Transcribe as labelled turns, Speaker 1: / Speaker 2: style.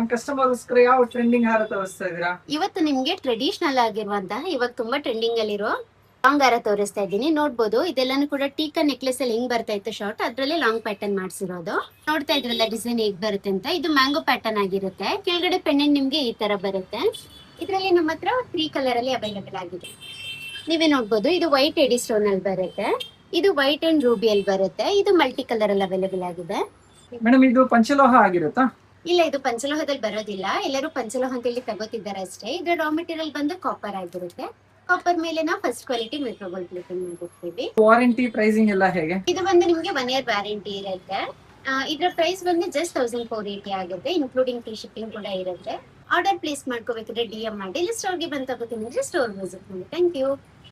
Speaker 1: ನಮ್ ಕಸ್ಟಮರ್ಸ್ಕರ ಯಾವ ಟ್ರೆಂಡಿಂಗ್ ಹಾರ ತೋರಿಸ್ತಾ ಇದೀರಾ?
Speaker 2: ಇವತ್ತು ನಿಮ್ಗೆ ಟ್ರೆಡಿಷನಲ್ ಆಗಿರುವಂತಹ ಇವಾಗ ತುಂಬಾ ಟ್ರೆಂಡಿಂಗ್ ಅಲ್ಲಿರೋ ಲಾಂಗ್ ಹಾರ ತೋರಿಸ್ತಾ ಇದ್ದೀನಿ. ನೋಡ್ಬೋದು ಇದೆಲ್ಲಾನು ಕೂಡ ಟೀಕಾ ನೆಕ್ಲೆಸ್ ಅಲ್ಲಿ ಹಿಂಗ್ ಬರ್ತಾ ಇತ್ತು ಶಾರ್ಟ್, ಅದ್ರಲ್ಲಿ ಲಾಂಗ್ ಪ್ಯಾಟರ್ನ್ ಮಾಡಿಸಿರೋದು. ನೋಡ್ತಾ ಇದ್ರಲ್ಲ ಡಿಸೈನ್ ಹೇಗ್ ಬರುತ್ತೆ ಅಂತ. ಇದು ಮ್ಯಾಂಗೋ ಪ್ಯಾಟರ್ನ್ ಆಗಿರುತ್ತೆ. ಕೆಳಗಡೆ ಪೆಂಡೆಂಟ್ ನಿಮ್ಗೆ ಈ ತರ ಬರುತ್ತೆ. ಇದ್ರಲ್ಲಿ ನಮ್ಮ ಹತ್ರ 3 ಕಲರ್ ಅಲ್ಲಿ ಅವೈಲೇಬಲ್ ಆಗಿದೆ. ನೀವೇ ನೋಡ್ಬೋದು, ಇದು ವೈಟ್ ಎಡಿ ಸ್ಟೋನ್ ಅಲ್ಲಿ ಬರುತ್ತೆ, ಇದು ವೈಟ್ ಅಂಡ್ ರೂಬಿ ಅಲ್ಲಿ ಬರುತ್ತೆ, ಇದು ಮಲ್ಟಿ ಕಲರ್ ಅಲ್ಲಿ ಅವೈಲೇಬಲ್ ಆಗಿದೆ.
Speaker 1: ಮೇಡಮ್ ಇದು ಪಂಚಲೋಹ ಆಗಿರುತ್ತಾ?
Speaker 2: ಇಲ್ಲ, ಇದು ಪಂಚಲೋಹದಲ್ಲಿ ಬರೋದಿಲ್ಲ. ಎಲ್ಲರೂ ಪಂಚಲೋಹ ಅಂತ ಹೇಳಿ ತಗೋತಿದ್ದಾರೆ ಅಷ್ಟೇ. ಇದ್ರ ರಾ ಮೆಟೀರಿಯಲ್ ಬಂದು ಕಾಪರ್ ಆಗಿರುತ್ತೆ. ಕಾಪರ್ ಮೇಲೆ ನಾವು ಫಸ್ಟ್ ಕ್ವಾಲಿಟಿ ಮೆಟ್ರೋಗೋಲ್ಡ್ ಪ್ಲೇಟಿಂಗ್ ಮಾಡಿರ್ತೀವಿ.
Speaker 1: ವಾರಂಟಿ ಪ್ರೈಸಿಂಗ್ ಎಲ್ಲ ಹೇಗೆ?
Speaker 2: ಇದು ಬಂದು ನಿಮ್ಗೆ 1 year ವ್ಯಾರಂಟಿ ಇರುತ್ತೆ. ಇದ್ರ ಪ್ರೈಸ್ ಬಂದು ಜಸ್ಟ್ 1480 ಆಗುತ್ತೆ, ಇನ್ಕ್ಲೂಡಿಂಗ್ ಫ್ರೀ ಶಿಪ್ಪಿಂಗ್ ಕೂಡ ಇರುತ್ತೆ. ಆರ್ಡರ್ ಪ್ಲೇಸ್ ಮಾಡ್ಕೋಬೇಕಿದ್ರೆ DM ಮಾಡಿ, ಇಲ್ಲ ಸ್ಟೋರ್ಗೆ ಬಂದು ತಗೋತೀನಿ ಅಂದ್ರೆ ಸ್ಟೋರ್ ವಿಸಿಟ್ ಮಾಡಿ. Thank you.